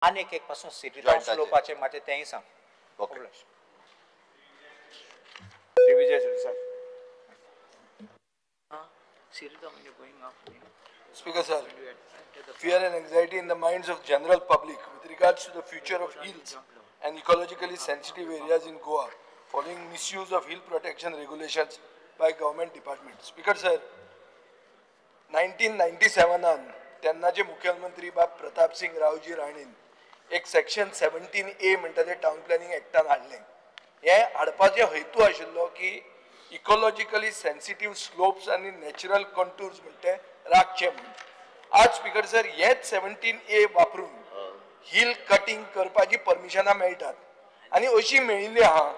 अनेक एक पासून सिटीटाउन स्लोपाचे माते तेही सांग okay Speaker sir, fear and anxiety in the minds of general public with regards to the future of hills and ecologically sensitive areas in Goa following misuse of hill protection regulations by government department. Speaker sir, 1997 तेन्नाचे मुख्यमंत्री बाब प्रताप सिंग रावजी राणेन एक section 17A म्हणटा ते town planning एक्टान हाडलें. हे हाडपाचो हेतू आशिल्लो की इकॉलॉजिकली सेन्सिटिव्ह स्लोप्स आणि नॅचरल कंटूर्स म्हणते राखचे म्हणून. आज स्पीकर सर हेच 17A वापरून हिल कटिंग करपाची परमिशनां मेळटात आनी अशी मेळिल्ली आहा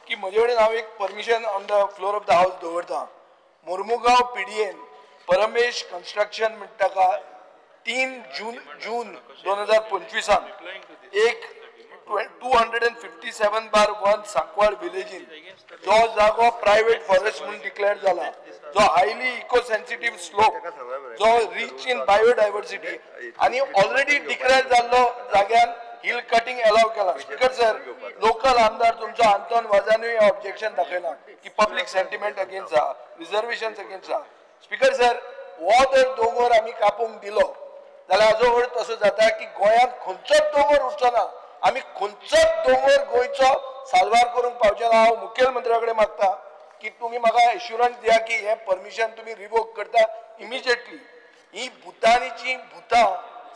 की म्हजे कडेन हांव एक permission on the floor of the हावस दवरता. मोर्मुगांव पिडीएन परमेश कन्स्ट्रक्शन म्हणटा का 3 जून 2025 एक 257/1 सांकवाळ विलेजीन जो जागो प्रायव्हेट फॉरेस्ट म्हणून डिक्लेअर जाला, जो हायली इको सेन्सिटिव्ह स्लोप, जो रिच इन बायोडायव्हर्सिटी आणि ऑलरेडी डिक्लेअर जाल्लो जाग्यान हिल कटिंग अलाव केला. स्पीकर सर, लोकल आमदार तुमचो आंतोन वाजानूय ऑब्जेक्शन दाखयला की पब्लिक सेंटिमेंट अगेन्स्ट आहा, रिजर्वेशन अगेन्स्ट आहा. स्पीकर सर, हो जर दोंगर आमी कापूंक दिलो जाल्यार हाजो अर्थ असो जाता की गोंयांत खंयचोच दोंगर उरचो ना. आमी खंयचोच दोंगर गोंयचो साल्वार करूंक पावचे ना. हांव मुख्यमंत्र्या कडेन मागता की तुमी म्हाका एश्युरन्स दिया की हे परमिशन तुमी रिवोक करता इमिजिएटली. ही भुतानीची भुतां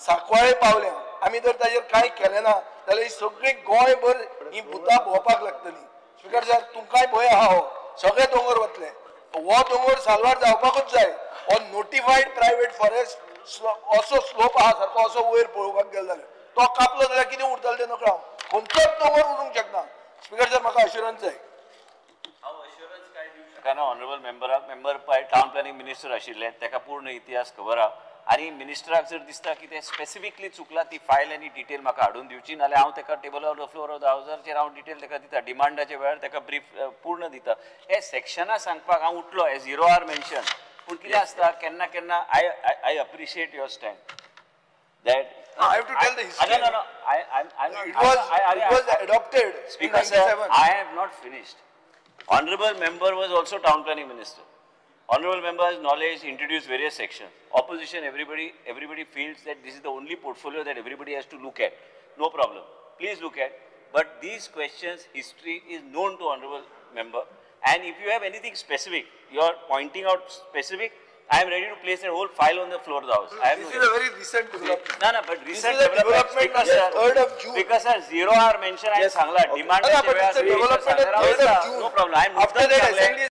सांकवाळे पावल्या. आमी जर ताजेर कांय केलें ना जाल्यार ही सगळी गोंयभर ही भुतां भोंवपाक लागतली. स्पीकर सर, तुमकांय भंय आहा, हो सगळे दोंगर वतले. हो दोंगर साल्वार जावपाकूच जाय. हो नोटिफाईड प्रायव्हेट फॉरेस्ट असो स्लोप आहा सारको असो वयर पळोवपाक गेलो जाल्यार तो कापलो जाल्यार कितें उरतलें तें नकळो. खंयचोच दोंगर उरूंक शकना. स्पीकर सर, म्हाका अश्युरन्स जाय. ऑनरेबल मेंबर पळय टाउन प्लॅनिंग मिनिस्टर आशिल्ले, ताका पूर्ण इतिहास खबर आहा आनी मिनिस्टराक जर दिसता की ते स्पेसिफिकली चुकला ती फायल आनी डिटेल म्हाका हाडून दिवची नाल्यार हांव ताका table of the floor of the हावसाचेर हांव डिटेल ताका दिता, डिमांडाच्या वेळार ताका ब्रीफ पूर्ण दिता. हे सेक्शनां सांगपाक हांव उठलो एज 0 आर मेन्शन, पूण कितें आसता केन्ना केन्ना आय appreciate your stand that I have to tell the history. No. It was adopted. Speaker sir, I have not finished. Honorable member was also town planning minister. Honorable member has knowledge, introduced various sections. Opposition, everybody feels that this is the only portfolio that everybody has to look at. No problem. Please look at. But these questions, history is known to honorable member. And if you have anything specific, you are pointing out specific, I am ready to place a whole file on the floor of the house. This is a very recent development. No, but recent development because is 3rd of June. Because sir, 0 hour mention I am sangla. Demand but it's a development at 3rd of June. No problem. I am after that assembly